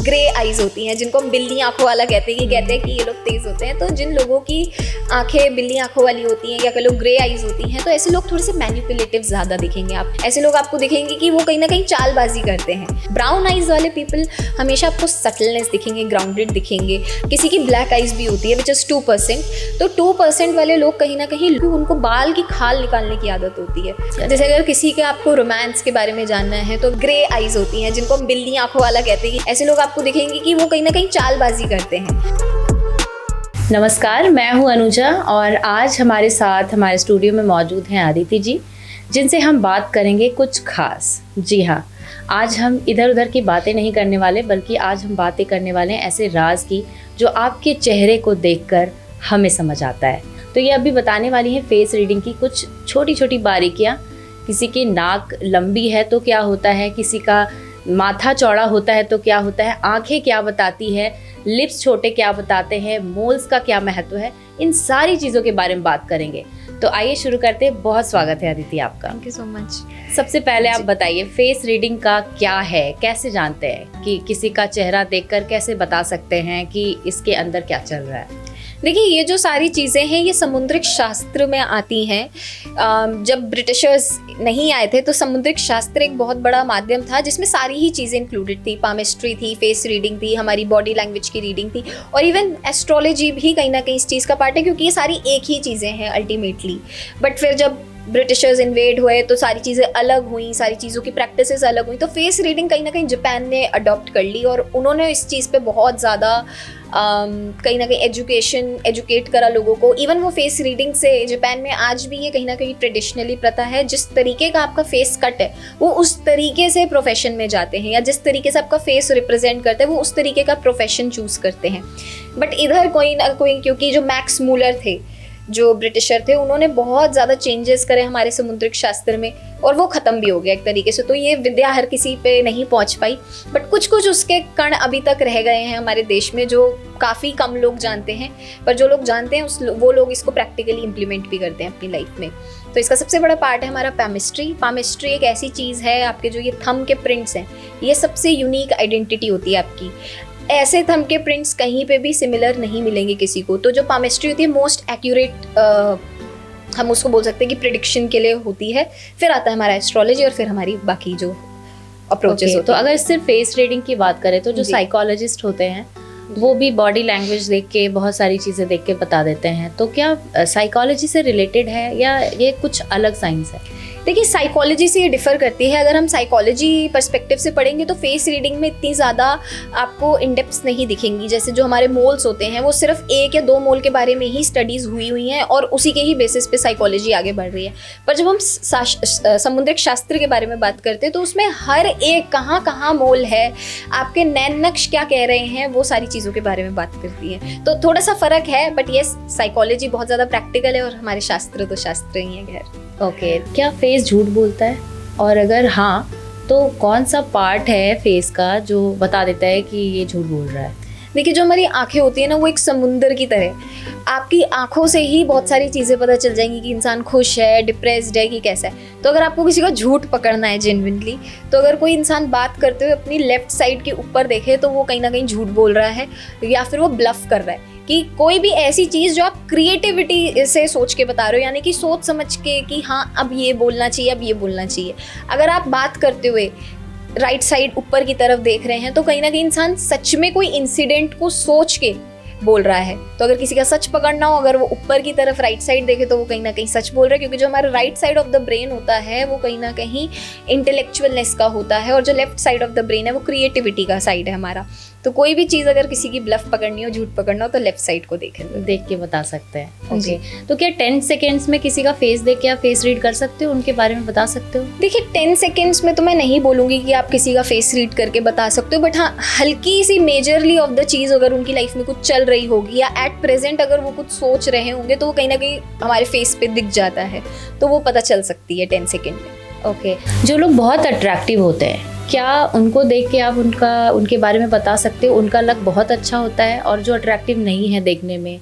Grey eyes होती हैं, जिनको हम बिल्ली आंखों वाला कहते हैं कि ये लोग तेज़ होते हैं। तो जिन लोगों की आंखें बिल्ली आंखों वाली होती हैं या कह लो ग्रे आईज होती हैं, तो ऐसे लोग थोड़े से मैनिपुलेटिव ज़्यादा दिखेंगे। आप ऐसे लोग आपको दिखेंगे कि वो कहीं ना कहीं चालबाजी करते हैं। ब्राउन आइज वाले पीपल हमेशा आपको सटलनेस दिखेंगे, ग्राउंडेड दिखेंगे। किसी की ब्लैक आइज भी होती है विच इज़ 2%। तो 2% वाले लोग कहीं ना कहीं उनको बाल की खाल निकालने की आदत होती है। जैसे अगर किसी के आपको रोमांस के बारे में जानना है तो ग्रे आइज होती हैं, जिनको हम बिल्ली आंखों वाला कहते हैं। ऐसे लोग आपको दिखेंगे कि वो कहीं ना कहीं चालबाजी करते हैं। नमस्कार, मैं हूं अनुजा और आज हमारे साथ हमारे स्टूडियो में मौजूद हैं आदिति जी, जिनसे हम बात करेंगे कुछ खास। जी हाँ, आज हम इधर उधर की बातें नहीं करने वाले, बल्कि आज हम बातें करने वाले हैं ऐसे राज की जो आपके चेहरे को देखकर हमें समझ आता है। तो ये अभी बताने वाली हैं फेस रीडिंग की कुछ छोटी छोटी बारीकियाँ। किसी की नाक लंबी है तो क्या होता है, किसी का माथा चौड़ा होता है तो क्या होता है, आंखें क्या बताती है, लिप्स छोटे क्या बताते हैं, मोल्स का क्या महत्व है, इन सारी चीज़ों के बारे में बात करेंगे। तो आइए शुरू करते हैं। बहुत स्वागत है आदिति आपका। Thank you so much. सबसे पहले आप बताइए फेस रीडिंग का क्या है, कैसे जानते हैं कि किसी का चेहरा देखकर कैसे बता सकते हैं कि इसके अंदर क्या चल रहा है? देखिए, ये जो सारी चीज़ें हैं ये समुद्रिक शास्त्र में आती हैं। जब ब्रिटिशर्स नहीं आए थे तो समुद्रिक शास्त्र एक बहुत बड़ा माध्यम था जिसमें सारी ही चीज़ें इंक्लूडेड थी। पामिस्ट्री थी, फेस रीडिंग थी, हमारी बॉडी लैंग्वेज की रीडिंग थी, और इवन एस्ट्रोलॉजी भी कहीं ना कहीं इस चीज़ का पार्ट है, क्योंकि ये सारी एक ही चीज़ें हैं अल्टीमेटली। बट फिर जब ब्रिटिशर्स इन्वेड हुए तो सारी चीज़ें अलग हुई, सारी चीज़ों की प्रैक्टिसेस अलग हुई। तो फेस रीडिंग कहीं ना कहीं जापान ने अडॉप्ट कर ली और उन्होंने इस चीज़ पे बहुत ज़्यादा कहीं ना कहीं एजुकेट करा लोगों को। इवन वो फेस रीडिंग से जापान में आज भी ये कहीं ना कहीं ट्रेडिशनली प्रथा है, जिस तरीके का आपका फेस कट है वो उस तरीके से प्रोफेशन में जाते हैं, या जिस तरीके से आपका फेस रिप्रेजेंट करते हैं वो उस तरीके का प्रोफेशन चूज करते हैं। बट इधर कोई ना कोई, क्योंकि जो मैक्स मूलर थे जो ब्रिटिशर थे, उन्होंने बहुत ज़्यादा चेंजेस करे हमारे समुद्रिक शास्त्र में, और वो ख़त्म भी हो गया एक तरीके से। तो ये विद्या हर किसी पे नहीं पहुंच पाई, बट कुछ कुछ उसके कण अभी तक रह गए हैं हमारे देश में, जो काफ़ी कम लोग जानते हैं। पर जो लोग जानते हैं वो लोग इसको प्रैक्टिकली इम्प्लीमेंट भी करते हैं अपनी लाइफ में। तो इसका सबसे बड़ा पार्ट है हमारा पामिस्ट्री। पामिस्ट्री एक ऐसी चीज़ है, आपके जो ये थंब के प्रिंट्स हैं, ये सबसे यूनिक आइडेंटिटी होती है आपकी। ऐसे थंब के प्रिंट्स कहीं पे भी सिमिलर नहीं मिलेंगे किसी को। तो जो पामिस्ट्री होती है मोस्ट एक्यूरेट, हम उसको बोल सकते हैं कि प्रिडिक्शन के लिए होती है। फिर आता है हमारा एस्ट्रोलॉजी और फिर हमारी बाकी जो अप्रोचेस होते तो हैं। अगर सिर्फ फेस रीडिंग की बात करें तो जो साइकोलॉजिस्ट होते हैं वो भी बॉडी लैंग्वेज देख के बहुत सारी चीज़ें देख के बता देते हैं। तो क्या साइकोलॉजी से रिलेटेड है या ये कुछ अलग साइंस है? देखिए, साइकोलॉजी से ये डिफ़र करती है। अगर हम साइकोलॉजी पर्सपेक्टिव से पढ़ेंगे तो फेस रीडिंग में इतनी ज़्यादा आपको इनडेप्थ नहीं दिखेंगी। जैसे जो हमारे मोल्स होते हैं वो सिर्फ 1 या 2 मोल के बारे में ही स्टडीज़ हुई हैं और उसी के ही बेसिस पे साइकोलॉजी आगे बढ़ रही है। पर जब हम समुद्रिक शास्त्र के बारे में बात करते हैं तो उसमें हर एक कहाँ मोल है, आपके नैन नक्श क्या कह रहे हैं, वो सारी चीज़ों के बारे में बात करती है। तो थोड़ा सा फ़र्क है, बट ये साइकोलॉजी बहुत ज़्यादा प्रैक्टिकल है और हमारे शास्त्र तो शास्त्र ही है। खैर, ओके, क्या फेस झूठ बोलता है? और अगर हाँ तो कौन सा पार्ट है फेस का जो बता देता है कि ये झूठ बोल रहा है? देखिए, जो हमारी आंखें होती है ना, वो एक समुंदर की तरह। आपकी आंखों से ही बहुत सारी चीज़ें पता चल जाएंगी कि इंसान खुश है, डिप्रेस्ड है, कि कैसा है। तो अगर आपको किसी का झूठ पकड़ना है जेन्युइनली, तो अगर कोई इंसान बात करते हुए अपनी लेफ्ट साइड के ऊपर देखे तो वो कहीं ना कहीं झूठ बोल रहा है, या फिर वो ब्लफ कर रहा है। कि कोई भी ऐसी चीज़ जो आप क्रिएटिविटी से सोच के बता रहे हो, यानी कि सोच समझ के कि हाँ अब ये बोलना चाहिए, अब ये बोलना चाहिए। अगर आप बात करते हुए राइट साइड ऊपर की तरफ देख रहे हैं तो कहीं ना कहीं इंसान सच में कोई इंसिडेंट को सोच के बोल रहा है। तो अगर किसी का सच पकड़ना हो, अगर वो ऊपर की तरफ राइट साइड देखे तो वो कहीं ना कहीं सच बोल रहा है, क्योंकि जो हमारा right side of the brain होता है वो कहीं ना कहीं इंटेलेक्चुअलनेस का होता है, और जो left side of the brain है वो क्रिएटिविटी का साइड है हमारा। तो कोई भी चीज़ अगर किसी की ब्लफ पकड़नी हो, झूठ पकड़ना हो, तो लेफ्ट साइड को देख के बता सकते हैं। ओके, तो क्या 10 सेकेंड्स में किसी का फेस देख के आप फेस रीड कर सकते हो, उनके बारे में बता सकते हो? देखिए, 10 सेकेंड्स में तो मैं नहीं बोलूँगी कि आप किसी का फेस रीड करके बता सकते हो, बट हाँ, हल्की सी मेजरली ऑफ द चीज़ अगर उनकी लाइफ में कुछ चल रही होगी या एट प्रेजेंट अगर वो कुछ सोच रहे होंगे तो वो कहीं ना कहीं हमारे फेस पे दिख जाता है, तो वो पता चल सकती है 10 सेकेंड में। ओके, जो लोग बहुत अट्रैक्टिव होते हैं, क्या उनको देख के आप उनके बारे में बता सकते हो? उनका लक बहुत अच्छा होता है, और जो अट्रैक्टिव नहीं है देखने में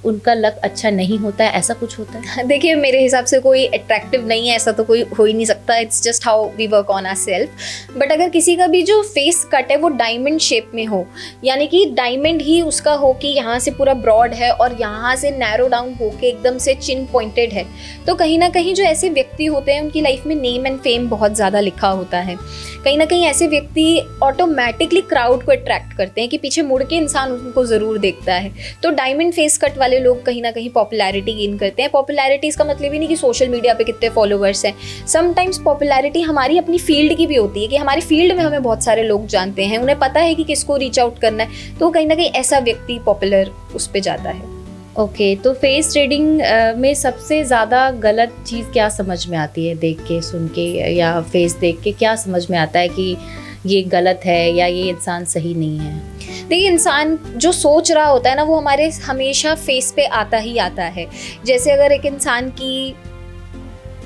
उनका लक अच्छा नहीं होता है, ऐसा कुछ होता है? देखिए, मेरे हिसाब से कोई अट्रैक्टिव नहीं है, ऐसा तो कोई हो ही नहीं सकता। It's just how we work on our self. But अगर किसी का भी जो फेस कट है वो डायमंड शेप में हो, यानी कि डायमंड ही उसका हो कि यहाँ से पूरा ब्रॉड है और यहाँ से नैरो डाउन होके एकदम से चिन पॉइंटेड है, तो कहीं ना कहीं जो ऐसे व्यक्ति होते हैं उनकी लाइफ में नेम एंड फेम बहुत ज़्यादा लिखा होता है। कहीं ना कहीं ऐसे व्यक्ति ऑटोमेटिकली क्राउड को अट्रैक्ट करते हैं कि पीछे मुड़ के इंसान उनको ज़रूर देखता है। तो डायमंड फेस कट वाले लोग कहीं ना कहीं पॉपुलैरिटी गेन करते हैं। पॉपुलैरिटी इसका मतलब ही नहीं कि सोशल मीडिया पे कितने फॉलोअर्स हैं। समटाइम्स पॉपुलैरिटी हमारी अपनी फील्ड की भी होती है कि हमारी फील्ड में हमें बहुत सारे लोग जानते हैं, उन्हें पता है कि किसको रीच आउट करना है, तो कहीं ना कहीं ऐसा व्यक्ति पॉपुलर उस पर जाता है। ओके, तो फेस रीडिंग में सबसे ज़्यादा गलत चीज़ क्या समझ में आती है? देख के, सुन के या फेस देख के क्या समझ में आता है कि ये गलत है या ये इंसान सही नहीं है? देखिए, इंसान जो सोच रहा होता है ना वो हमारे हमेशा फेस पे आता ही आता है। जैसे अगर एक इंसान की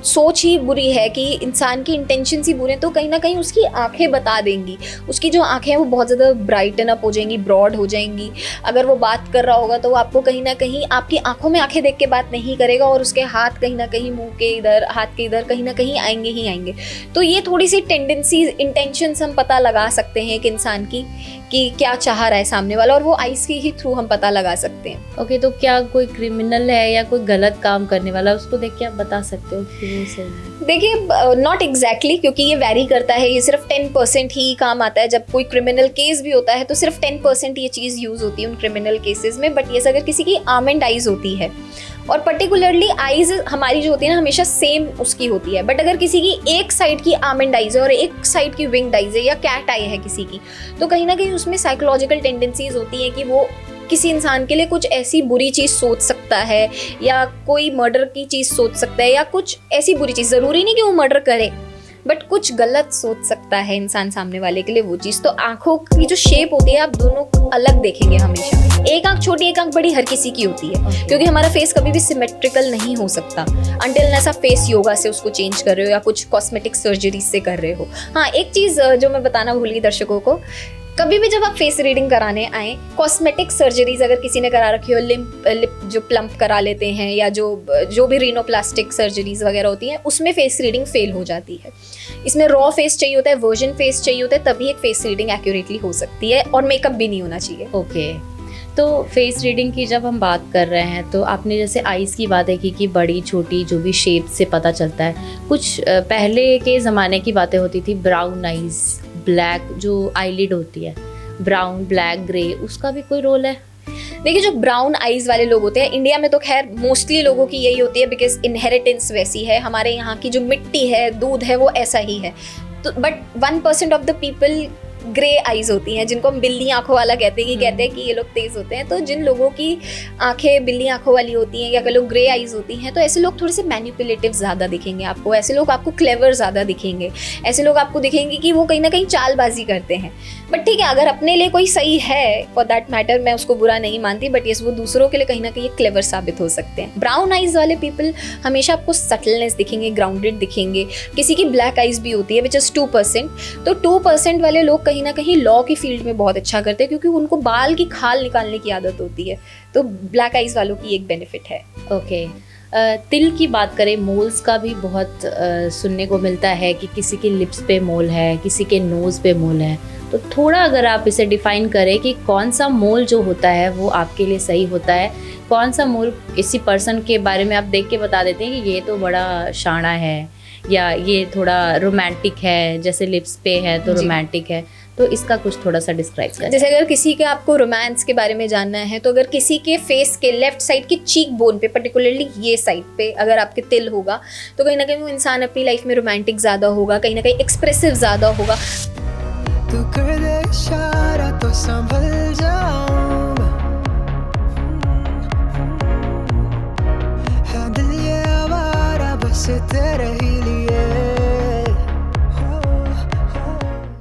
सोच ही बुरी है, कि इंसान की इंटेंशंस ही बुरे हैं, तो कहीं ना कहीं उसकी आंखें बता देंगी। उसकी जो आंखें हैं वो बहुत ज़्यादा ब्राइटन अप हो जाएंगी, ब्रॉड हो जाएंगी। अगर वो बात कर रहा होगा तो वो आपको कहीं ना कहीं आपकी आंखों में आंखें देख के बात नहीं करेगा, और उसके हाथ कहीं ना कहीं मुंह के इधर, हाथ के इधर कहीं ना कहीं आएंगे ही आएंगे। तो ये थोड़ी सी टेंडेंसीज, इंटेंशंस हम पता लगा सकते हैं एक इंसान की कि क्या चाह रहा है सामने वाला, और वो आइज़ के ही थ्रू हम पता लगा सकते हैं। ओके, तो क्या कोई क्रिमिनल है या कोई गलत काम करने वाला, उसको देख के आप बता सकते हो कि वो सही है? देखिए, नॉट एग्जैक्टली, क्योंकि ये वैरी करता है। ये सिर्फ 10% ही काम आता है। जब कोई क्रिमिनल केस भी होता है तो सिर्फ 10% ये चीज़ यूज़ होती है उन क्रिमिनल केसेस में। बट ये अगर किसी की आर्मेंड आइज होती है, और पर्टिकुलरली आइज हमारी जो होती है ना हमेशा सेम उसकी होती है, बट अगर किसी की एक साइड की आर्मेंड आइज है और एक साइड की विंग्ड आइज है या कैट आई है किसी की, तो कहीं ना कहीं उसमें साइकोलॉजिकल टेंडेंसीज होती हैं कि वो किसी इंसान के लिए कुछ ऐसी बुरी चीज़ सोच सकता है, या कोई मर्डर की चीज़ सोच सकता है, या कुछ ऐसी बुरी चीज़, ज़रूरी नहीं कि वो मर्डर करे, बट कुछ गलत सोच सकता है इंसान सामने वाले के लिए वो चीज़। तो आंखों की जो शेप होती है आप दोनों को अलग देखेंगे हमेशा। एक आंख छोटी, एक आंख बड़ी हर किसी की होती है, क्योंकि हमारा फेस कभी भी सिमेट्रिकल नहीं हो सकता अंटिल ऐसा फेस योगा से उसको चेंज कर रहे हो या कुछ कॉस्मेटिक सर्जरी से कर रहे हो। हाँ, एक चीज़ जो मैं बताना भूल गई दर्शकों को, कभी भी जब आप फेस रीडिंग कराने आए, कॉस्मेटिक सर्जरीज अगर किसी ने करा रखी हो, लिप जो प्लम्प करा लेते हैं, या जो भी रीनोप्लास्टिक सर्जरीज वगैरह होती हैं, उसमें फेस रीडिंग फेल हो जाती है। इसमें रॉ फेस चाहिए होता है, वर्जन फेस चाहिए होता है, तभी एक फेस रीडिंग एक्यूरेटली हो सकती है, और मेकअप भी नहीं होना चाहिए। ओके, तो फेस रीडिंग की जब हम बात कर रहे हैं, तो आपने जैसे आइज़ की बातें की कि बड़ी छोटी जो भी शेप से पता चलता है। कुछ पहले के ज़माने की बातें होती थी, ब्राउन आइज़, ब्लैक जो आईलिड होती है, ब्राउन, ब्लैक, ग्रे, उसका भी कोई रोल है? देखिए, जो ब्राउन आइज वाले लोग होते हैं, इंडिया में तो खैर मोस्टली लोगों की यही होती है, बिकॉज इनहेरिटेंस वैसी है, हमारे यहाँ की जो मिट्टी है, दूध है, वो ऐसा ही है। तो but 1% of the people grey eyes होती हैं, जिनको हम बिल्ली आंखों वाला कहते हैं कि ये लोग तेज होते हैं। तो जिन लोगों की आंखें बिल्ली आंखों वाली होती हैं, या अगर लोग ग्रे आइज होती हैं, तो ऐसे लोग थोड़े से मैनिपुलेटिव ज़्यादा दिखेंगे आपको। ऐसे लोग आपको क्लेवर ज़्यादा दिखेंगे। ऐसे लोग आपको दिखेंगे कि वो कहीं ना कहीं चालबाजी करते हैं। बट ठीक है, अगर अपने लिए कोई सही है, फॉर दैट मैटर, मैं उसको बुरा नहीं मानती, बट येस, वो दूसरों के लिए कहीं ना कहीं क्लेवर साबित हो सकते हैं। ब्राउन आइज वाले पीपल हमेशा आपको सटलनेस दिखेंगे, ग्राउंडेड दिखेंगे। किसी की ब्लैक आइज भी होती है, विच इज़ 2%। तो 2% वाले लोग कहीं ना कहीं लॉ की फील्ड में बहुत अच्छा करते हैं, क्योंकि उनको बाल की खाल निकालने की आदत होती है। तो ब्लैक आइज वालों की एक बेनिफिट है। ओके, तिल की बात करें, मोल्स का भी बहुत सुनने को मिलता है कि किसी के लिप्स पे मोल है, किसी के नोज़ पे मोल है। तो थोड़ा अगर आप इसे डिफ़ाइन करें कि कौन सा मोल जो होता है वो आपके लिए सही होता है, कौन सा मोल किसी पर्सन के बारे में आप देख के बता देते हैं कि ये तो बड़ा शाना है, या ये थोड़ा रोमांटिक है, जैसे लिप्स पे है तो रोमांटिक है। तो इसका कुछ थोड़ा सा डिस्क्राइब करें। जैसे अगर किसी के आपको रोमांस के बारे में जानना है, तो अगर किसी के फेस के लेफ्ट साइड की चीक बोन पे, पर्टिकुलरली ये साइड पे अगर आपके तिल होगा, तो कहीं ना कहीं वो इंसान अपनी लाइफ में रोमांटिक ज़्यादा होगा, कहीं ना कहीं एक्सप्रेसिव ज़्यादा होगा। तू कर दे इशारा तो संभल जाऊं मैं, है दिल ये आवारा बस तेरे ही लिए।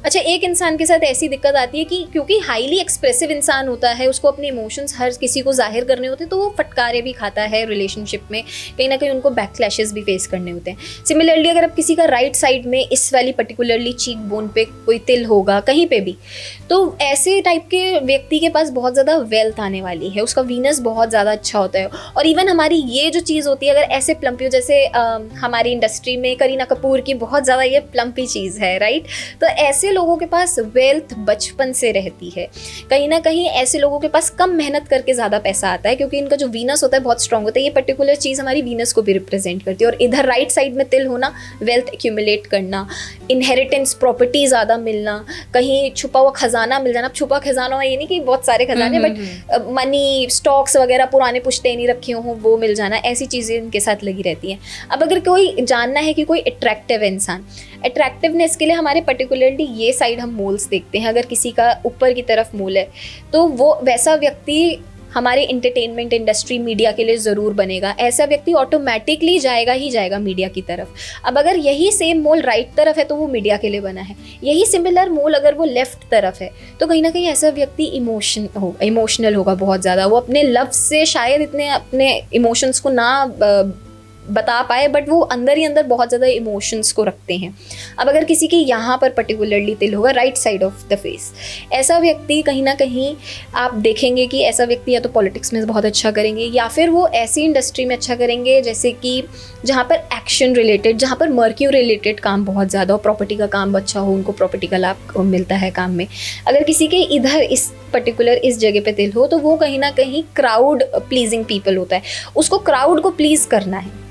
अच्छा, एक इंसान के साथ ऐसी दिक्कत आती है कि क्योंकि हाईली एक्सप्रेसिव इंसान होता है, उसको अपने इमोशंस हर किसी को जाहिर करने होते हैं, तो वो फटकारे भी खाता है रिलेशनशिप में, कहीं ना कहीं उनको बैकक्लैशेस भी फेस करने होते हैं। सिमिलरली अगर अब किसी का राइट साइड में इस वाली पर्टिकुलरली चीक बोन पे कोई तिल होगा कहीं पे भी, तो ऐसे टाइप के व्यक्ति के पास बहुत ज़्यादा वेल्थ आने वाली है, उसका वीनस बहुत ज़्यादा अच्छा होता है। और इवन हमारी ये जो चीज़ होती है, अगर ऐसे प्लम्पी हो, जैसे हमारी इंडस्ट्री में करीना कपूर की बहुत ज़्यादा ये प्लम्पी चीज़ है, राइट, तो ऐसे लोगों के पास वेल्थ बचपन से रहती है। कहीं ना कहीं ऐसे लोगों के पास कम मेहनत करके ज़्यादा पैसा आता है, क्योंकि इनका जो वीनस होता है बहुत स्ट्रांग होता है। ये पर्टिकुलर चीज़ हमारी वीनस को भी रिप्रेजेंट करती है। और इधर राइट साइड में तिल होना, वेल्थ एक्यूमुलेट करना, इनहेरिटेंस प्रॉपर्टी ज़्यादा मिलना, कहीं छुपा हुआ खजाना मिल जाना। अब छुपा खजाना ये नहीं कि बहुत सारे खजाने, बट मनी, स्टॉक्स वगैरह पुराने पुश्तैनी रखे हों वो मिल जाना, ऐसी चीज़ें इनके साथ लगी रहती हैं। अब अगर कोई जानना है कि कोई अट्रैक्टिव इंसान, अट्रैक्टिवनेस के लिए हमारे पर्टिकुलरली ये साइड हम मोल्स देखते हैं। अगर किसी का ऊपर की तरफ मोल है तो वो वैसा व्यक्ति हमारे इंटरटेनमेंट इंडस्ट्री, मीडिया के लिए ज़रूर बनेगा। ऐसा व्यक्ति ऑटोमेटिकली जाएगा ही जाएगा मीडिया की तरफ। अब अगर यही सेम मोल राइट तरफ है तो वो मीडिया के लिए बना है। यही सिमिलर मोल अगर वो लेफ्ट तरफ है तो कहीं ना कहीं ऐसा व्यक्ति इमोशनल होगा बहुत ज़्यादा। वो अपने लव से शायद इतने अपने इमोशंस को ना बता पाए, बट वो अंदर ही अंदर बहुत ज़्यादा इमोशंस को रखते हैं। अब अगर किसी के यहाँ पर पर्टिकुलरली तिल होगा right side of the face, ऐसा व्यक्ति कहीं ना कहीं आप देखेंगे कि ऐसा व्यक्ति या तो पॉलिटिक्स में बहुत अच्छा करेंगे, या फिर वो ऐसी इंडस्ट्री में अच्छा करेंगे जैसे कि जहाँ पर एक्शन रिलेटेड, जहाँ पर मर्क्यू रिलेटेड काम बहुत ज़्यादा हो, प्रॉपर्टी का काम अच्छा हो, उनको प्रॉपर्टी का लाभ मिलता है काम में। अगर किसी के इधर इस पर्टिकुलर इस जगह पे तिल हो तो वो कहीं ना कहीं क्राउड प्लीजिंग पीपल होता है। उसको क्राउड को प्लीज़ करना है,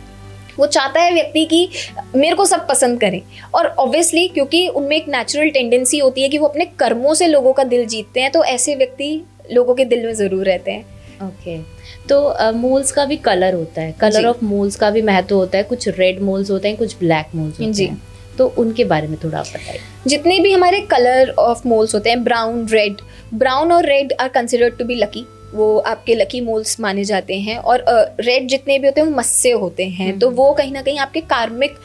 वो चाहता है व्यक्ति कि मेरे को सब पसंद करें। और ऑब्वियसली क्योंकि उनमें एक नेचुरल टेंडेंसी होती है कि वो अपने कर्मों से लोगों का दिल जीतते हैं, तो ऐसे व्यक्ति लोगों के दिल में ज़रूर रहते हैं। ओके तो मोल्स का भी कलर होता है, कलर ऑफ मोल्स का भी महत्व होता है। कुछ रेड मोल्स होते हैं, कुछ ब्लैक मोल्स होते हैं, तो उनके बारे में थोड़ा आप बताइए। जितने भी हमारे कलर ऑफ मोल्स होते हैं, ब्राउन और red are considered to be lucky, वो आपके लकी मोल्स माने जाते हैं। और रेड जितने भी होते हैं वो मस्से होते हैं, तो वो कहीं ना कहीं आपके कार्मिक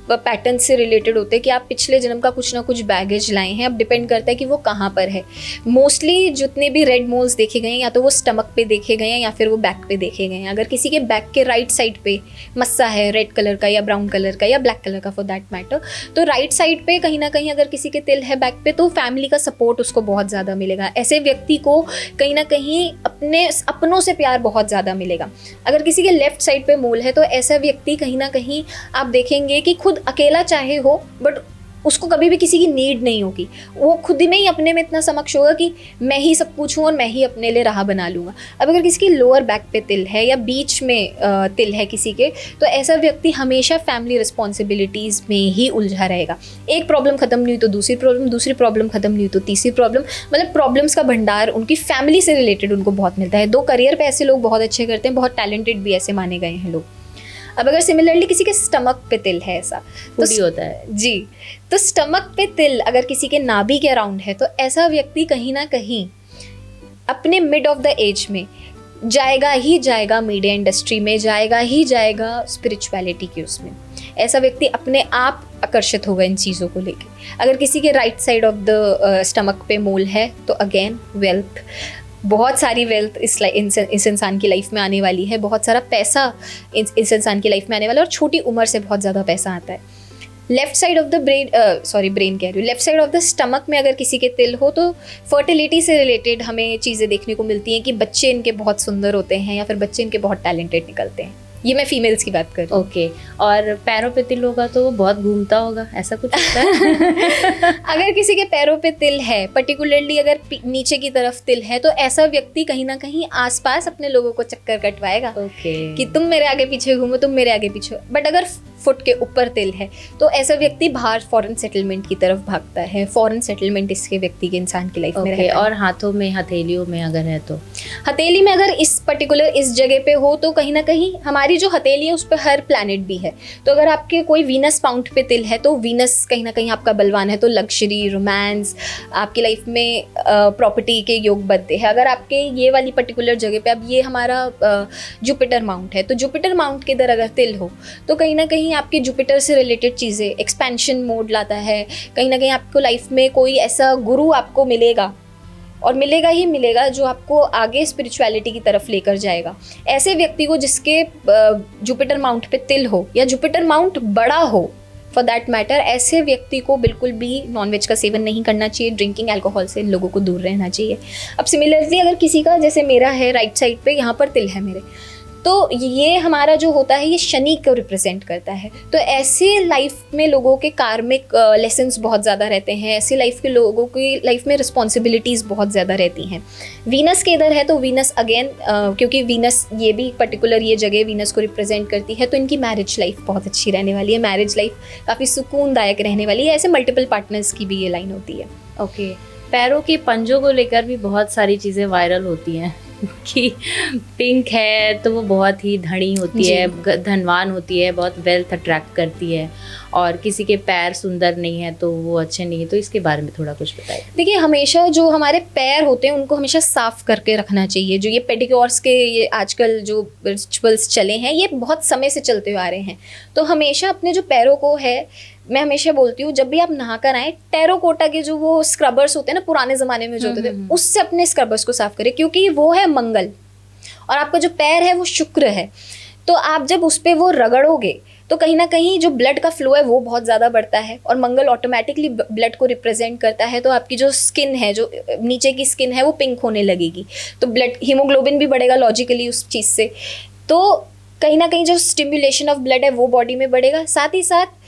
पैटर्न से रिलेटेड होते हैं कि आप पिछले जन्म का कुछ ना कुछ बैगेज लाए हैं। अब डिपेंड करता है कि वो कहाँ पर है। मोस्टली जितने भी रेड मोल्स देखे गए हैं या तो वो स्टमक पे देखे गए हैं या फिर वो बैक पे देखे गए हैं। अगर किसी के बैक के राइट साइड पे मस्सा है रेड कलर का या ब्राउन कलर का या ब्लैक कलर का फॉर दैट मैटर, तो राइट साइड पे कहीं ना कहीं अगर किसी के तिल है बैक पे तो फैमिली का सपोर्ट उसको बहुत ज़्यादा मिलेगा। ऐसे व्यक्ति को कहीं ना कहीं अपनों से प्यार बहुत ज़्यादा मिलेगा। अगर किसी के लेफ्ट साइड पे मोल है तो ऐसा व्यक्ति कहीं ना कहीं आप देखेंगे कि खुद अकेला चाहे हो बट उसको कभी भी किसी की नीड नहीं होगी। वो खुद ही में ही अपने में इतना समक्ष होगा कि मैं ही सब कुछ हूँ और मैं ही अपने लिए राह बना लूँगा। अब अगर किसी की लोअर बैक पे तिल है या बीच में तिल है किसी के, तो ऐसा व्यक्ति हमेशा फैमिली रिस्पॉन्सिबिलिटीज़ में ही उलझा रहेगा। एक प्रॉब्लम खत्म नहीं हुई तो दूसरी प्रॉब्लम खत्म नहीं हुई तो तीसरी प्रॉब्लम, मतलब प्रॉब्लम्स का भंडार उनकी फैमिली से रिलेटेड उनको बहुत मिलता है। 2 करियर पे ऐसे लोग बहुत अच्छे करते हैं, बहुत टैलेंटेड भी ऐसे माने गए हैं लोग। अब अगर सिमिलरली किसी के स्टमक पे तिल है, ऐसा तो होता है जी, तो स्टमक पे तिल अगर किसी के नाभि के अराउंड है तो ऐसा व्यक्ति कहीं ना कहीं अपने मिड ऑफ द एज में जाएगा ही जाएगा, मीडिया इंडस्ट्री में जाएगा ही जाएगा, स्पिरिचुअलिटी के उसमें। ऐसा व्यक्ति अपने आप आकर्षित होगा इन चीज़ों को लेके। अगर किसी के right side of the stomach पे मोल है तो अगेन वेल्थ, बहुत सारी वेल्थ इस इंसान की लाइफ में आने वाली है, बहुत सारा पैसा इस इंसान की लाइफ में आने वाला है और छोटी उम्र से बहुत ज़्यादा पैसा आता है। Left side of the brain कह रही हूँ, left side of the stomach में अगर किसी के तिल हो तो फर्टिलिटी से रिलेटेड हमें चीज़ें देखने को मिलती हैं कि बच्चे इनके बहुत सुंदर होते हैं या फिर बच्चे इनके बहुत टैलेंटेड निकलते हैं। ये मैं फीमेल्स की बात कर रही हूँ। ओके और पैरों पे तिल होगा तो वो बहुत घूमता होगा, ऐसा कुछ होता है? अगर किसी के पैरों पे तिल है, पर्टिकुलरली अगर नीचे की तरफ तिल है, तो ऐसा व्यक्ति कहीं ना कहीं आसपास अपने लोगों को चक्कर कटवाएगा कि तुम मेरे आगे पीछे घूमो, तुम मेरे आगे पीछे। बट अगर फुट के ऊपर तिल है तो ऐसा व्यक्ति बाहर फॉरेन सेटलमेंट की तरफ भागता है। फॉरेन सेटलमेंट इसके व्यक्ति के इंसान की लाइफ में रहता है। और हाथों में, हथेलियों में अगर है तो हथेली में अगर इस पर्टिकुलर इस जगह पे हो तो कहीं ना कहीं हमारी जो हथेली है उस पर हर प्लैनेट भी है। तो अगर आपके कोई वीनस पाउंड पे तिल है तो वीनस कहीं ना कहीं आपका बलवान है, तो लग्जरी, रोमांस, आपकी लाइफ में प्रॉपर्टी के योग बनते हैं। अगर आपके ये वाली पर्टिकुलर जगह पे, अब ये हमारा जुपिटर माउंट है, तो जुपिटर माउंट के इधर अगर तिल हो तो कहीं ना कहीं आपके जुपिटर से रिलेटेड चीज़ें, एक्सपेंशन मोड लाता है। कहीं ना कहीं आपको लाइफ में कोई ऐसा गुरु आपको मिलेगा, और मिलेगा ही मिलेगा, जो आपको आगे स्पिरिचुअलिटी की तरफ लेकर जाएगा। ऐसे व्यक्ति को जिसके जुपिटर माउंट पे तिल हो या जुपिटर माउंट बड़ा हो फॉर दैट मैटर, ऐसे व्यक्ति को बिल्कुल भी नॉनवेज का सेवन नहीं करना चाहिए, ड्रिंकिंग अल्कोहल से इन लोगों को दूर रहना चाहिए। अब सिमिलरली अगर किसी का, जैसे मेरा है राइट साइड पे यहाँ पर तिल है मेरे, तो ये हमारा जो होता है ये शनि को रिप्रेजेंट करता है। तो ऐसे लाइफ में लोगों के कार्मिक लेसन्स बहुत ज़्यादा रहते हैं, ऐसे लाइफ के लोगों की लाइफ में रिस्पॉन्सिबिलिटीज़ बहुत ज़्यादा रहती हैं। वीनस के इधर है तो वीनस अगेन, क्योंकि वीनस ये भी पर्टिकुलर ये जगह वीनस को रिप्रेजेंट करती है, तो इनकी मैरिज लाइफ बहुत अच्छी रहने वाली है, मैरिज लाइफ काफ़ी सुकूनदायक रहने वाली है। ऐसे मल्टीपल पार्टनर्स की भी ये लाइन होती है। ओके, पैरों के पंजों को लेकर भी बहुत सारी चीज़ें वायरल होती हैं कि पिंक है तो वो बहुत ही धनी होती है, धनवान होती है, बहुत वेल्थ अट्रैक्ट करती है, और किसी के पैर सुंदर नहीं है तो वो अच्छे नहीं है। तो इसके बारे में थोड़ा कुछ बताइए। देखिए, हमेशा जो हमारे पैर होते हैं उनको हमेशा साफ करके रखना चाहिए। जो ये पेडिक्योर्स के ये आजकल जो रिचुअल्स चले हैं ये बहुत समय से चलते हुए आ रहे हैं, तो हमेशा अपने जो पैरों को है, मैं हमेशा बोलती हूँ जब भी आप नहाकर आए, टेराकोटा के जो वो स्क्रबर्स होते हैं ना पुराने ज़माने में जो होते थे, उससे अपने स्क्रबर्स को साफ करें, क्योंकि वो है मंगल और आपका जो पैर है वो शुक्र है। तो आप जब उस पर वो रगड़ोगे तो कहीं ना कहीं जो ब्लड का फ्लो है वो बहुत ज़्यादा बढ़ता है, और मंगल ऑटोमेटिकली ब्लड को रिप्रेजेंट करता है। तो आपकी जो स्किन है, जो नीचे की स्किन है, वो पिंक होने लगेगी, तो ब्लड हीमोग्लोबिन भी बढ़ेगा लॉजिकली उस चीज़ से। तो कहीं ना कहीं जो स्टिमुलेशन ऑफ ब्लड है वो बॉडी में बढ़ेगा। साथ ही साथ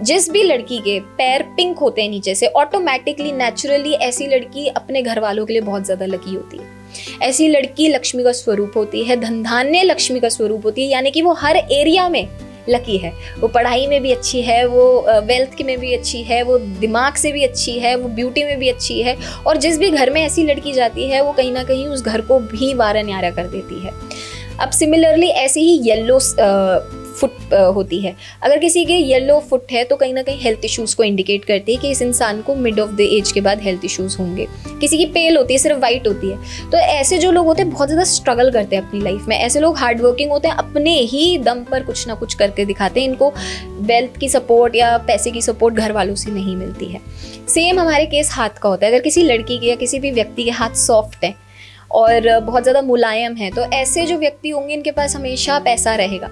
जिस भी लड़की के पैर पिंक होते हैं नीचे से, ऑटोमेटिकली नेचुरली ऐसी लड़की अपने घर वालों के लिए बहुत ज़्यादा लकी होती है। ऐसी लड़की लक्ष्मी का स्वरूप होती है, धन धान्य लक्ष्मी का स्वरूप होती है, यानी कि वो हर एरिया में लकी है। वो पढ़ाई में भी अच्छी है, वो वेल्थ में भी अच्छी है, वो दिमाग से भी अच्छी है, वो ब्यूटी में भी अच्छी है, और जिस भी घर में ऐसी लड़की जाती है वो कहीं ना कहीं उस घर को भी वारा न्यारा कर देती है। अब सिमिलरली ऐसे ही येलो फुट होती है। अगर किसी के येलो फुट है तो कहीं ना कहीं हेल्थ इश्यूज़ को इंडिकेट करती है कि इस इंसान को मिड ऑफ द एज के बाद हेल्थ इश्यूज़ होंगे। किसी की पेल होती है, सिर्फ वाइट होती है, तो ऐसे जो लोग होते हैं बहुत ज़्यादा स्ट्रगल करते हैं अपनी लाइफ में। ऐसे लोग हार्ड वर्किंग होते हैं, अपने ही दम पर कुछ ना कुछ करके दिखाते हैं। इनको वेल्थ की सपोर्ट या पैसे की सपोर्ट घर वालों से नहीं मिलती है। सेम हमारे केस हाथ का होता है। अगर किसी लड़की के या किसी भी व्यक्ति के हाथ सॉफ्ट है और बहुत ज़्यादा मुलायम है, तो ऐसे जो व्यक्ति होंगे इनके पास हमेशा पैसा रहेगा,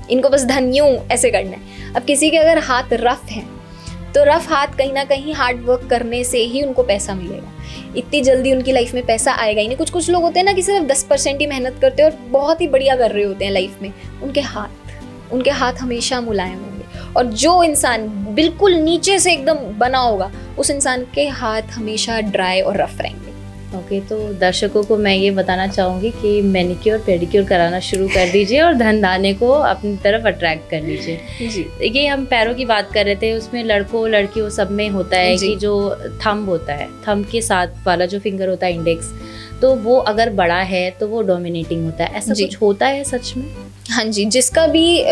इनको बस धन यूं ऐसे करना है। अब किसी के अगर हाथ रफ हैं तो रफ हाथ कहीं ना कहीं हार्ड वर्क करने से ही उनको पैसा मिलेगा, इतनी जल्दी उनकी लाइफ में पैसा आएगा ही नहीं। कुछ लोग होते हैं ना कि सिर्फ 10% ही मेहनत करते हैं और बहुत ही बढ़िया कर रहे होते हैं लाइफ में, उनके हाथ हमेशा मुलायम होंगे। और जो इंसान बिल्कुल नीचे से एकदम बना होगा उस इंसान के हाथ हमेशा ड्राई और रफ रहेंगे। ओके, तो दर्शकों को मैं ये बताना चाहूँगी कि मैनिक्योर पेडिक्योर कराना शुरू कर दीजिए और धन दाने को अपनी तरफ अट्रैक्ट कर लीजिए जी। देखिए, हम पैरों की बात कर रहे थे, उसमें लड़कों लड़कियों सब में होता है कि जो थंब होता है, थंब के साथ वाला जो फिंगर होता है इंडेक्स, तो वो अगर बड़ा है तो वो डोमिनेटिंग होता है। ऐसा कुछ होता है सच में? हाँ जी, जिसका भी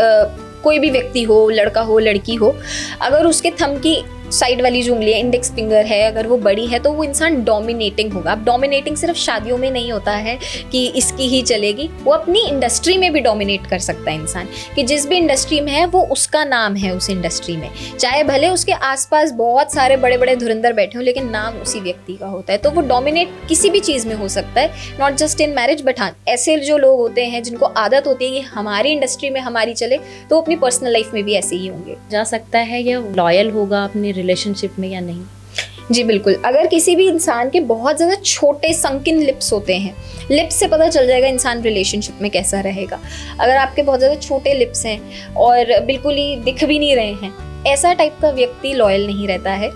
कोई भी व्यक्ति हो, लड़का हो लड़की हो, अगर उसके थंब की साइड वाली जो उंगली है, इंडेक्स फिंगर है, अगर वो बड़ी है तो वो इंसान डोमिनेटिंग होगा। अब डोमिनेटिंग सिर्फ शादियों में नहीं होता है कि इसकी ही चलेगी, वो अपनी इंडस्ट्री में भी डोमिनेट कर सकता है इंसान, कि जिस भी इंडस्ट्री में है वो उसका नाम है उस इंडस्ट्री में, चाहे भले उसके आसपास बहुत सारे बड़े बड़े धुरंधर बैठे हों, लेकिन नाम उसी व्यक्ति का होता है। तो वो डोमिनेट किसी भी चीज़ में हो सकता है, not just in marriage, but हाँ ऐसे जो लोग होते हैं जिनको आदत होती है कि हमारी इंडस्ट्री में हमारी चले, तो वो अपनी पर्सनल लाइफ में भी ऐसे ही होंगे। जा सकता है या लॉयल होगा अपनी रिलेशनशिप में या नहीं? जी बिल्कुल। अगर किसी भी इंसान के बहुत ज़्यादा छोटे संकिन लिप्स होते हैं, लिप्स से पता चल जाएगा इंसान रिलेशनशिप में कैसा रहेगा। अगर आपके बहुत ज़्यादा छोटे लिप्स हैं और बिल्कुल ही दिख भी नहीं रहे हैं, ऐसा टाइप का व्यक्ति लॉयल नहीं रहता है।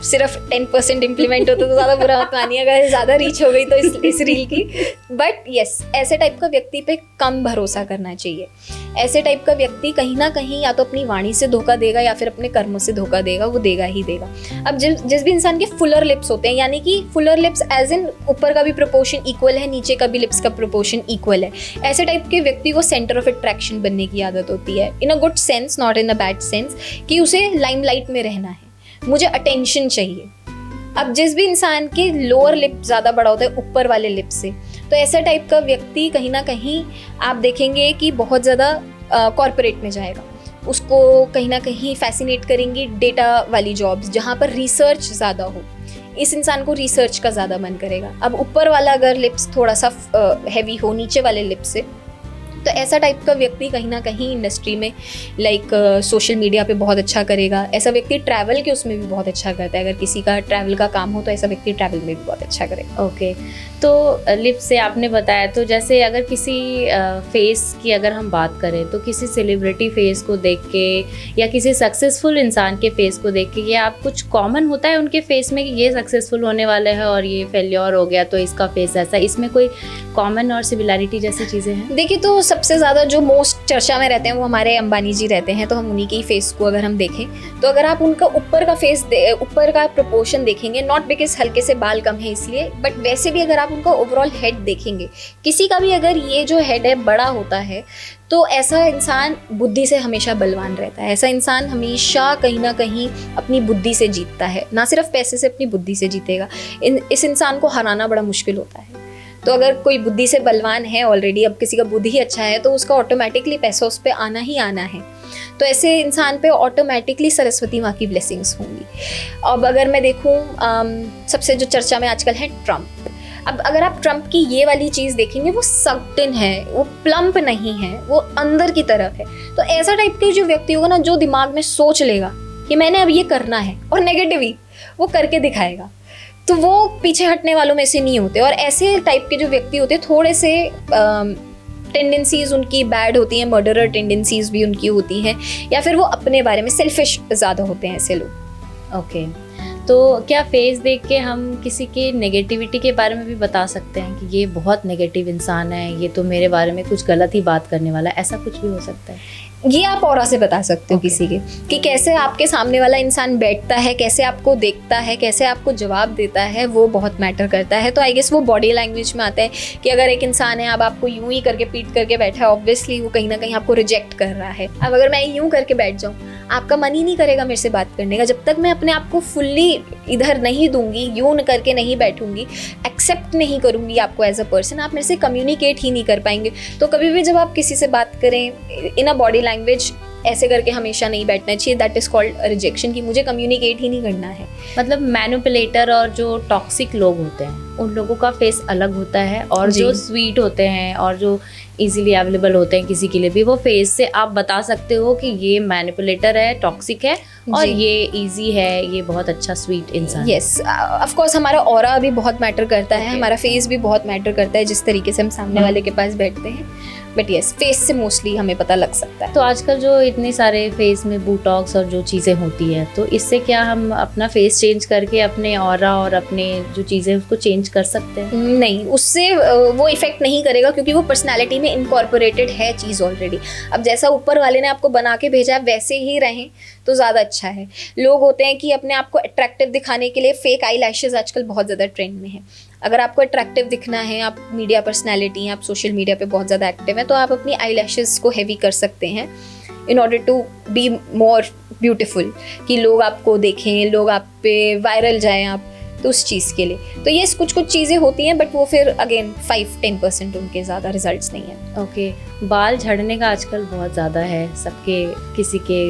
सिर्फ 10% इम्प्लीमेंट होता तो ज़्यादा बुरा मत मानिए अगर ज़्यादा रीच हो गई तो इस रील की, बट यस, ऐसे टाइप का व्यक्ति पे कम भरोसा करना चाहिए। ऐसे टाइप का व्यक्ति कहीं ना कहीं या तो अपनी वाणी से धोखा देगा या फिर अपने कर्मों से धोखा देगा, वो देगा ही देगा। अब जिस भी इंसान के फुलर लिप्स होते हैं, यानी कि फुलर लिप्स एज इन ऊपर का भी प्रोपोर्शन इक्वल है, नीचे का भी लिप्स का प्रोपोर्शन इक्वल है, ऐसे टाइप के व्यक्ति को सेंटर ऑफ अट्रैक्शन बनने की आदत होती है, in a good sense, not in a bad sense, कि उसे लाइमलाइट में रहना है, मुझे अटेंशन चाहिए। अब जिस भी इंसान के लोअर लिप ज़्यादा बड़ा होता है ऊपर वाले लिप से, तो ऐसा टाइप का व्यक्ति कहीं ना कहीं आप देखेंगे कि बहुत ज़्यादा कॉर्पोरेट में जाएगा, उसको कहीं ना कहीं फैसिनेट करेंगी डेटा वाली जॉब्स जहाँ पर रिसर्च ज़्यादा हो, इस इंसान को रिसर्च का ज़्यादा मन करेगा। अब ऊपर वाला अगर लिप्स थोड़ा सा हैवी हो नीचे वाले लिप्स से, तो ऐसा टाइप का व्यक्ति कहीं ना कहीं इंडस्ट्री में लाइक सोशल मीडिया पे बहुत अच्छा करेगा। ऐसा व्यक्ति ट्रैवल के उसमें भी बहुत अच्छा करता है, अगर किसी का ट्रैवल का काम हो तो ऐसा व्यक्ति ट्रैवल में भी बहुत अच्छा करेगा। ओके, तो लिप्स से आपने बताया, तो जैसे अगर किसी फेस की अगर हम बात करें तो किसी सेलिब्रिटी फेस को देख के या किसी सक्सेसफुल इंसान के फेस को देख के, ये आप कुछ कॉमन होता है उनके फेस में कि ये सक्सेसफुल होने वाले हैं और ये फेल्योर हो गया तो इसका फेस ऐसा, इसमें कोई कॉमन और सिमिलैरिटी जैसी चीज़ें हैं? देखिए, तो सबसे ज़्यादा जो मोस्ट चर्चा में रहते हैं वो हमारे अंबानी जी रहते हैं, तो हम उन्हीं के ही फेस को अगर हम देखें तो अगर आप उनका ऊपर का फेस ऊपर का प्रोपोर्शन देखेंगे, नॉट बिकॉज हल्के से बाल कम है इसलिए, बट वैसे भी अगर आप उनका ओवरऑल हेड देखेंगे, किसी का भी अगर ये जो हेड है बड़ा होता है तो ऐसा इंसान बुद्धि से हमेशा बलवान रहता है, ऐसा इंसान हमेशा कहीं ना कहीं अपनी बुद्धि से जीतता है, ना सिर्फ पैसे से, अपनी बुद्धि से जीतेगा। इस इंसान को हराना बड़ा मुश्किल होता है। तो अगर कोई बुद्धि से बलवान है ऑलरेडी, अब किसी का बुद्धि ही अच्छा है तो उसका ऑटोमेटिकली पैसा उस पर आना ही आना है, तो ऐसे इंसान पे ऑटोमेटिकली सरस्वती माँ की ब्लेसिंग्स होंगी। अब अगर मैं देखूँ सबसे जो चर्चा में आजकल है ट्रम्प। अब अगर आप ट्रम्प की ये वाली चीज़ देखेंगे, वो सक्टिन है, वो प्लम्प नहीं है, वो अंदर की तरफ है। तो ऐसा टाइप के जो व्यक्ति होगा ना, जो दिमाग में सोच लेगा कि मैंने अब ये करना है और नेगेटिव ही वो करके दिखाएगा, तो वो पीछे हटने वालों में से नहीं होते। और ऐसे टाइप के जो व्यक्ति होते हैं, थोड़े से टेंडेंसीज उनकी बैड होती हैं, मर्डरर टेंडेंसीज भी उनकी होती हैं, या फिर वो अपने बारे में सेल्फिश ज़्यादा होते हैं ऐसे लोग। ओके, तो क्या फेस देख के हम किसी के नेगेटिविटी के बारे में भी बता सकते हैं कि ये बहुत नेगेटिव इंसान है, ये तो मेरे बारे में कुछ गलत ही बात करने वाला है, ऐसा कुछ भी हो सकता है? ये आप ऑरा से बता सकते हो किसी के, कि कैसे आपके सामने वाला इंसान बैठता है, कैसे आपको देखता है, कैसे आपको जवाब देता है, वो बहुत मैटर करता है। तो आई गेस वो बॉडी लैंग्वेज में आता है कि अगर एक इंसान है, अब आपको यूं ही करके पीट करके बैठा है, ऑब्वियसली वो कहीं ना कहीं आपको रिजेक्ट कर रहा है। अब अगर मैं यूं करके बैठ जाऊँ, आपका मन ही नहीं करेगा मेरे से बात करने का। जब तक मैं अपने आप को फुल्ली इधर नहीं दूंगी, यूं करके नहीं बैठूंगी, एक्सेप्ट नहीं करूंगी आपको एज अ पर्सन, आप मेरे से कम्युनिकेट ही नहीं कर पाएंगे। तो कभी भी जब आप किसी से बात करें इन अ बॉडी लैंग्वेज, ऐसे करके हमेशा नहीं बैठना चाहिए। दैट इज कॉल्ड रिजेक्शन, कि मुझे कम्युनिकेट ही नहीं करना है। मतलब मैनिपुलेटर और जो टॉक्सिक लोग होते हैं उन लोगों का फेस अलग होता है, और जो स्वीट होते हैं और जो इजीली अवेलेबल होते हैं किसी के लिए भी, वो फेस से आप बता सकते हो कि ये मैनिपुलेटर है, टॉक्सिक है, और ये इजी है, ये बहुत अच्छा स्वीट इंसान। यस, ऑफ कोर्स हमारा ऑरा भी बहुत मैटर करता है, हमारा फेस भी बहुत मैटर करता है, जिस तरीके से हम सामने वाले के पास बैठते हैं। बट यस, फेस से मोस्टली हमें पता लग सकता है। तो आजकल जो इतने सारे फेस में बोटॉक्स और जो चीज़ें होती है, तो इससे क्या हम अपना फेस चेंज करके अपने ऑरा और अपने जो चीज़ें उसको चेंज कर सकते हैं? नहीं, उससे वो इफेक्ट नहीं करेगा, क्योंकि वो पर्सनालिटी में इनकॉर्पोरेटेड है चीज़ ऑलरेडी। अब जैसा ऊपर वाले ने आपको बना के भेजा है वैसे ही रहें तो ज़्यादा अच्छा है। लोग होते हैं कि अपने आप को अट्रैक्टिव दिखाने के लिए फेक आई लैशेज आजकल बहुत ज़्यादा ट्रेंड में है। अगर आपको अट्रैक्टिव दिखना है, आप मीडिया पर्सनैलिटी हैं, आप सोशल मीडिया पे बहुत ज़्यादा एक्टिव हैं, तो आप अपनी आई लैशेज को हैवी कर सकते हैं in order to be more beautiful, कि लोग आपको देखें, लोग आप पे वायरल जाएं आप, तो उस चीज़ के लिए। तो ये कुछ चीज़ें होती हैं, बट वो फिर अगेन 5-10% उनके ज़्यादा रिजल्ट्स नहीं हैं। ओके, बाल झड़ने का आजकल बहुत ज़्यादा है, सबके किसी के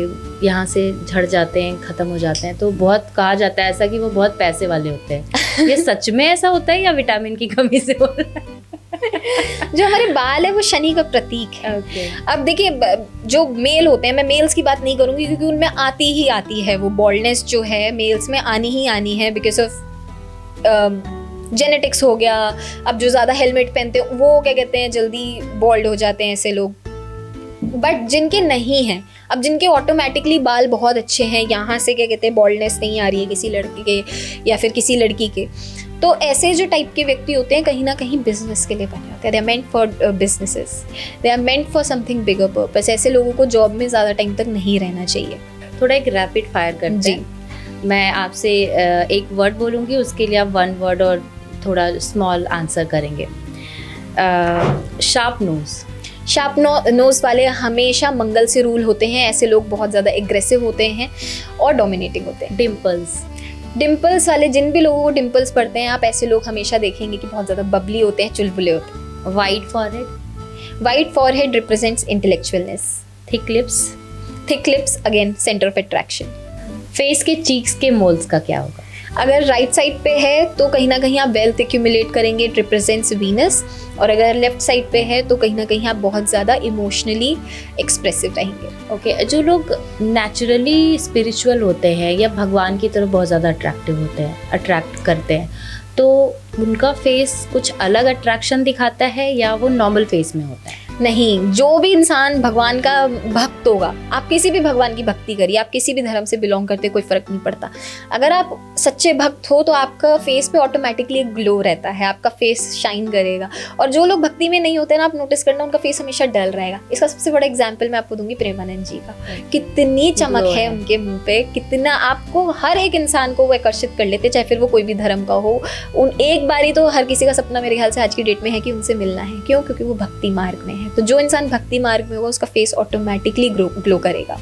यहाँ से झड़ जाते हैं, ख़त्म हो जाते हैं, तो बहुत कहा जाता है ऐसा कि वो बहुत पैसे वाले होते हैं। ये सच में ऐसा होता है या विटामिन की कमी से हो रहा है? जो हमारे बाल है वो शनि का प्रतीक है। अब देखिए, जो मेल होते हैं, मैं मेल्स की बात नहीं करूँगी क्योंकि उनमें आती ही आती है वो बॉल्डनेस जो है, मेल्स में आनी ही आनी है, बिकॉज ऑफ जेनेटिक्स हो गया। अब जो ज़्यादा हेलमेट पहनते हैं वो क्या कहते हैं, जल्दी बॉल्ड हो जाते हैं ऐसे लोग। बट जिनके नहीं हैं, अब जिनके ऑटोमेटिकली बाल बहुत अच्छे हैं, यहाँ से क्या कहते हैं बॉल्डनेस नहीं आ रही है किसी लड़के के या फिर किसी लड़की के, तो ऐसे जो टाइप के व्यक्ति होते हैं कहीं ना कहीं बिजनेस के लिए बने होते हैं, they are meant for businesses, they are meant for something bigger purpose. ऐसे लोगों को जॉब में ज़्यादा टाइम तक नहीं रहना चाहिए। थोड़ा एक रैपिड फायर करते जी। हैं। मैं आपसे एक वर्ड बोलूँगी, उसके लिए आप वन वर्ड और थोड़ा स्मॉल आंसर करेंगे। Sharp nose. शार्प नोज वाले हमेशा मंगल से रूल होते हैं। ऐसे लोग बहुत ज़्यादा एग्रेसिव होते हैं और डोमिनेटिंग होते हैं। डिम्पल्स वाले, जिन भी लोगों को डिम्पल्स पड़ते हैं, आप ऐसे लोग हमेशा देखेंगे कि बहुत ज़्यादा बबली होते हैं, चुलबुले होते हैं। Wide forehead represents intellectualness. Thick lips again centre of attraction. Face के चीक्स के मोल्स का क्या होगा? अगर राइट साइड पे है तो कहीं ना कहीं आप वेल्थ एक्यूमुलेट करेंगे, इट रिप्रेजेंट्स वीनस। और अगर लेफ्ट साइड पे है तो कहीं ना कहीं आप बहुत ज़्यादा इमोशनली एक्सप्रेसिव रहेंगे। ओके, जो लोग नेचुरली स्पिरिचुअल होते हैं या भगवान की तरफ बहुत ज़्यादा अट्रैक्ट करते हैं, तो उनका फेस कुछ अलग अट्रैक्शन दिखाता है या वो नॉर्मल फेस में होता है? नहीं, जो भी इंसान भगवान का भक्त होगा, आप किसी भी भगवान की भक्ति करिए, आप किसी भी धर्म से बिलोंग करते, कोई फर्क नहीं पड़ता। अगर आप सच्चे भक्त हो तो आपका फेस पे ऑटोमेटिकली एक ग्लो रहता है, आपका फेस शाइन करेगा। और जो लोग भक्ति में नहीं होते ना, आप नोटिस करना, उनका फेस हमेशा डल रहेगा। इसका सबसे बड़ा एग्जाम्पल मैं आपको दूंगी प्रेमानंद जी का। कितनी चमक है उनके मुंह पे, कितना आपको हर एक इंसान को वो आकर्षित कर लेते, चाहे फिर वो कोई भी धर्म का हो। उन एक बारी तो हर किसी का सपना मेरे ख्याल से आज की डेट में है कि उनसे मिलना है। क्यों? क्योंकि वो भक्ति मार्ग में है। तो जो इंसान भक्ति मार्ग में होगा उसका फेस ऑटोमेटिकली ग्लो करेगा।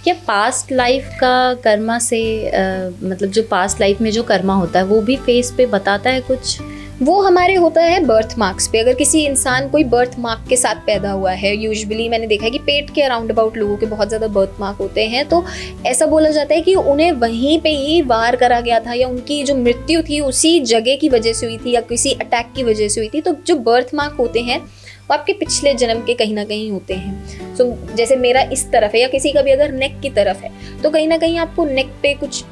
क्या पास्ट लाइफ का कर्मा से मतलब जो पास्ट लाइफ में जो कर्मा होता है वो भी फेस पे बताता है कुछ? वो हमारे होता है बर्थ मार्क्स पे। अगर किसी इंसान कोई बर्थ मार्क के साथ पैदा हुआ है, यूजुअली मैंने देखा है कि पेट के अराउंड अबाउट लोगों के बहुत ज़्यादा बर्थ मार्क होते हैं, तो ऐसा बोला जाता है कि उन्हें वहीं पे ही वार करा गया था या उनकी जो मृत्यु थी उसी जगह की वजह से हुई थी या किसी अटैक की वजह से हुई थी। तो जो बर्थ मार्क होते हैं वो आपके पिछले जन्म के कहीं ना कहीं होते हैं। सो जैसे मेरा इस तरफ है या किसी का भी अगर नेक की तरफ है तो कहीं ना कहीं आपको नेक पे कुछ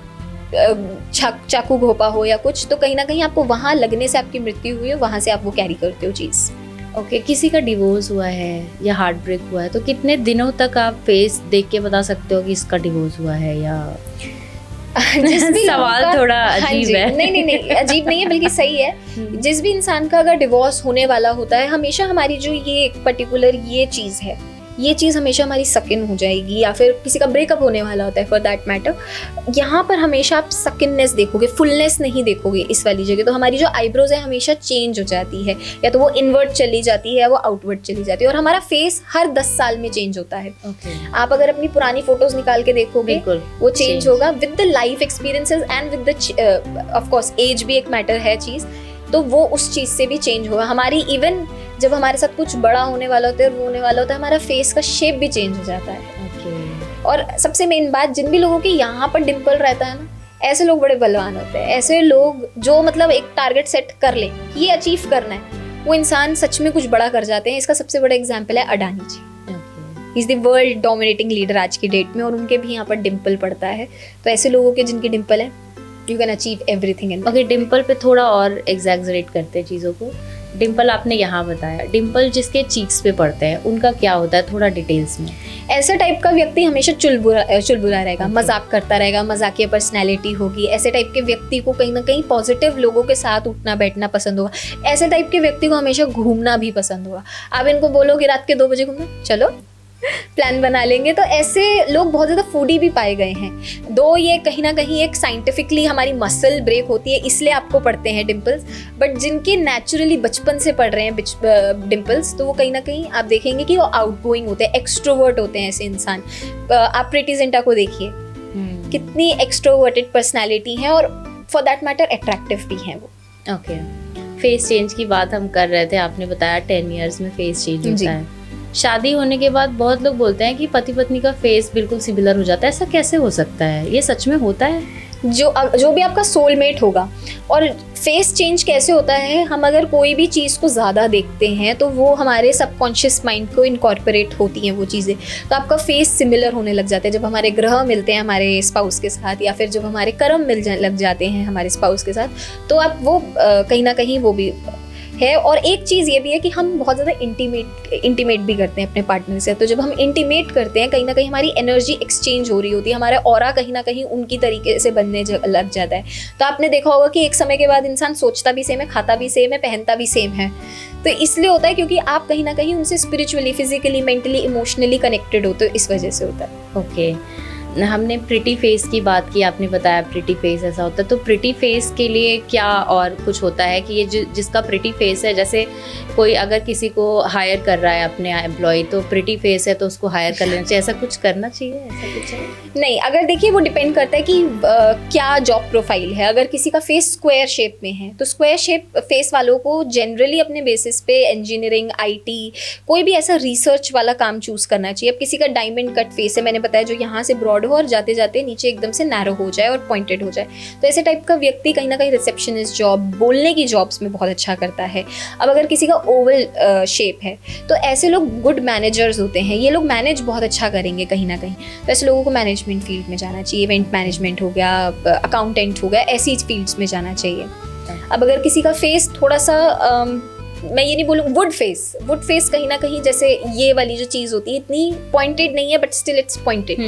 चाकू घोपा हो या कुछ, तो कहीं ना कहीं आपको वहाँ लगने से आपकी मृत्यु हुई है, वहाँ से आप वो कैरी करते हो चीज़। ओके, किसी का डिवोर्स हुआ है या हार्ट ब्रेक हुआ है तो कितने दिनों तक आप फेस देख के बता सकते हो कि इसका डिवोर्स हुआ है या सवाल थोड़ा अजीब है। नहीं अजीब नहीं है, बल्कि सही है। जिस भी इंसान का अगर डिवोर्स होने वाला होता है, हमेशा हमारी जो ये पर्टिकुलर ये चीज़ है, ये चीज़ हमेशा हमारी सकिन हो जाएगी। या फिर किसी का ब्रेकअप होने वाला होता है फॉर दैट मैटर, यहाँ पर हमेशा आप सकिननेस देखोगे, फुलनेस नहीं देखोगे इस वाली जगह। तो हमारी जो आईब्रोज है हमेशा चेंज हो जाती है, या तो वो इनवर्ट चली जाती है या वो आउटवर्ड चली जाती है। और हमारा फेस हर 10 साल में चेंज होता है। आप अगर अपनी पुरानी फोटोज निकाल के देखोगे वो चेंज होगा with the life experiences and with the of course age भी एक मैटर है चीज़, तो वो उस चीज़ से भी चेंज होगा। हमारी इवन जब हमारे साथ कुछ बड़ा होने वाला होता है, वो होने वाला होता है, हमारा फेस का शेप भी चेंज हो जाता है। और सबसे मेन बात, जिन भी लोगों के यहाँ पर डिम्पल रहता है ना, ऐसे लोग बड़े बलवान होते हैं। ऐसे लोग जो मतलब एक टारगेट सेट कर ले, ये अचीव करना है, वो इंसान सच में कुछ बड़ा कर जाते हैं। इसका सबसे बड़ा एग्जाम्पल है Adani ji. Is the world dominating leader आज की डेट में, और उनके भी यहाँ पर डिम्पल पड़ता है। तो ऐसे लोगों के जिनके डिम्पल है, you can achieve everything in. Okay, Dimple पे थोड़ा और एग्जैगरेट करते हैं चीज़ों को। डिम्पल आपने यहाँ बताया, डिम्पल जिसके चीक्स पे पड़ते हैं उनका क्या होता है, थोड़ा डिटेल्स में? ऐसे टाइप का व्यक्ति हमेशा चुलबुला रहेगा, मजाक करता रहेगा, मजाकिया पर्सनैलिटी होगी। ऐसे टाइप के व्यक्ति को कहीं ना कहीं पॉजिटिव लोगों के साथ उठना बैठना पसंद होगा। ऐसे टाइप के व्यक्ति को हमेशा घूमना भी पसंद होगा। आप इनको बोलो कि रात के 2 बजे घूमना, चलो प्लान बना लेंगे। तो ऐसे लोग बहुत ज़्यादा फूडी भी पाए गए हैं। दो ये कहीं ना कहीं एक साइंटिफिकली हमारी मसल ब्रेक होती है, इसलिए आपको पड़ते हैं डिम्पल्स। बट जिनके नेचुरली बचपन से पड़ रहे हैं डिम्पल्स, तो वो कहीं ना कहीं आप देखेंगे कि वो आउटगोइंग होते हैं, एक्सट्रोवर्ट होते हैं ऐसे इंसान। आप प्रीति जिंटा को देखिए, कितनी एक्सट्रोवर्टेड पर्सनैलिटी है और फॉर दैट मैटर अट्रैक्टिव भी हैं वो। ओके, फेस चेंज की बात हम कर रहे थे, आपने बताया 10 ईयर्स में फेस चेंज होता है। शादी होने के बाद बहुत लोग बोलते हैं कि पति पत्नी का फेस बिल्कुल सिमिलर हो जाता है, ऐसा कैसे हो सकता है? ये सच में होता है? जो भी आपका सोलमेट होगा। और फेस चेंज कैसे होता है, हम अगर कोई भी चीज़ को ज़्यादा देखते हैं तो वो हमारे सबकॉन्शियस माइंड को इनकॉर्पोरेट होती हैं वो चीज़ें, तो आपका फेस सिमिलर होने लग जाते हैं। जब हमारे ग्रह मिलते हैं हमारे स्पाउस के साथ, या फिर जब हमारे कर्म लग जाते हैं हमारे स्पाउस के साथ, तो आप वो कहीं ना कहीं वो भी है। और एक चीज़ ये भी है कि हम बहुत ज़्यादा इंटीमेट भी करते हैं अपने पार्टनर से। तो जब हम इंटीमेट करते हैं, कहीं ना कहीं हमारी एनर्जी एक्सचेंज हो रही होती है, हमारा ऑरा कहीं ना कहीं उनकी तरीके से बनने लग जाता है। तो आपने देखा होगा कि एक समय के बाद इंसान सोचता भी सेम है, खाता भी सेम है, पहनता भी सेम है। तो इसलिए होता है क्योंकि आप कहीं ना कहीं उनसे spiritually, physically, mentally, emotionally connected होते हो, इस वजह से होता है। ओके, हमने प्रिटी फेस की बात की, आपने बताया प्रिटी फेस ऐसा होता है, तो प्रिटी फेस के लिए क्या और कुछ होता है कि ये जिसका प्रिटी फेस है, जैसे कोई अगर किसी को हायर कर रहा है अपने एम्प्लॉय, तो प्रिटी फेस है तो उसको हायर कर लेना चाहिए, ऐसा कुछ करना चाहिए, ऐसा कुछ है? नहीं, अगर देखिए वो डिपेंड करता है कि क्या जॉब प्रोफाइल है। अगर किसी का फेस स्क्वायर शेप में है तो स्क्वायर शेप फेस वालों को जनरली अपने बेसिस पे इंजीनियरिंग, आईटी, कोई भी ऐसा रिसर्च वाला काम चूज करना चाहिए। अब किसी का डायमंड कट फेस है, मैंने बताया, जो यहाँ से ब्रॉड हो और जाते जाते नीचे एकदम से नैरो हो जाए और पॉइंटेड हो जाए, तो ऐसे टाइप का व्यक्ति कहीं ना कहीं रिसेप्शनिस्ट जॉब, बोलने की जॉब्स में बहुत अच्छा करता है। अब अगर किसी का ओवल शेप है तो ऐसे लोग गुड मैनेजर्स होते हैं, ये लोग मैनेज बहुत अच्छा करेंगे कहीं ना कहीं। तो ऐसे लोगों को मैनेजमेंट फील्ड में जाना चाहिए, इवेंट मैनेजमेंट हो गया, अकाउंटेंट हो गया, ऐसी फील्ड्स में जाना चाहिए। अब अगर किसी का फेस थोड़ा सा मैं ये नहीं बोलूँ वुड फेस कहीं ना कहीं, जैसे ये वाली जो चीज़ होती है इतनी पॉइंटेड नहीं है बट स्टिल इट्स पॉइंटेड।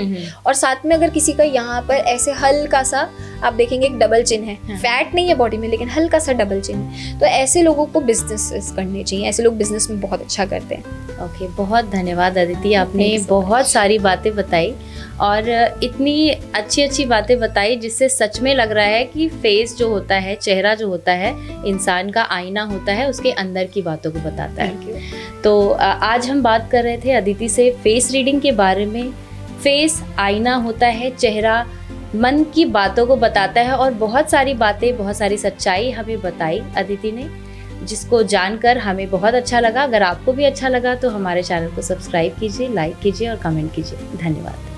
और साथ में अगर किसी का यहाँ पर ऐसे हल्का सा आप देखेंगे एक डबल चिन्ह है, फैट नहीं है बॉडी में लेकिन हल्का सा डबल चिन्ह है, तो ऐसे लोगों को बिजनेस करने चाहिए, ऐसे लोग बिजनेस में बहुत अच्छा करते हैं। ओके, बहुत धन्यवाद अदिति, आपने बहुत सारी बातें बताई और इतनी अच्छी अच्छी बातें बताई जिससे सच में लग रहा है कि फेस जो होता है, चेहरा जो होता है, इंसान का आईना होता है, उसके अंदर की बातों को बताता है। तो आज हम बात कर रहे थे अदिति से फेस रीडिंग के बारे में। फेस आईना होता है, चेहरा मन की बातों को बताता है और बहुत सारी बातें, बहुत सारी सच्चाई हमें बताई अदिति ने, जिसको जानकर हमें बहुत अच्छा लगा। अगर आपको भी अच्छा लगा तो हमारे चैनल को सब्सक्राइब कीजिए, लाइक कीजिए और कमेंट कीजिए। धन्यवाद।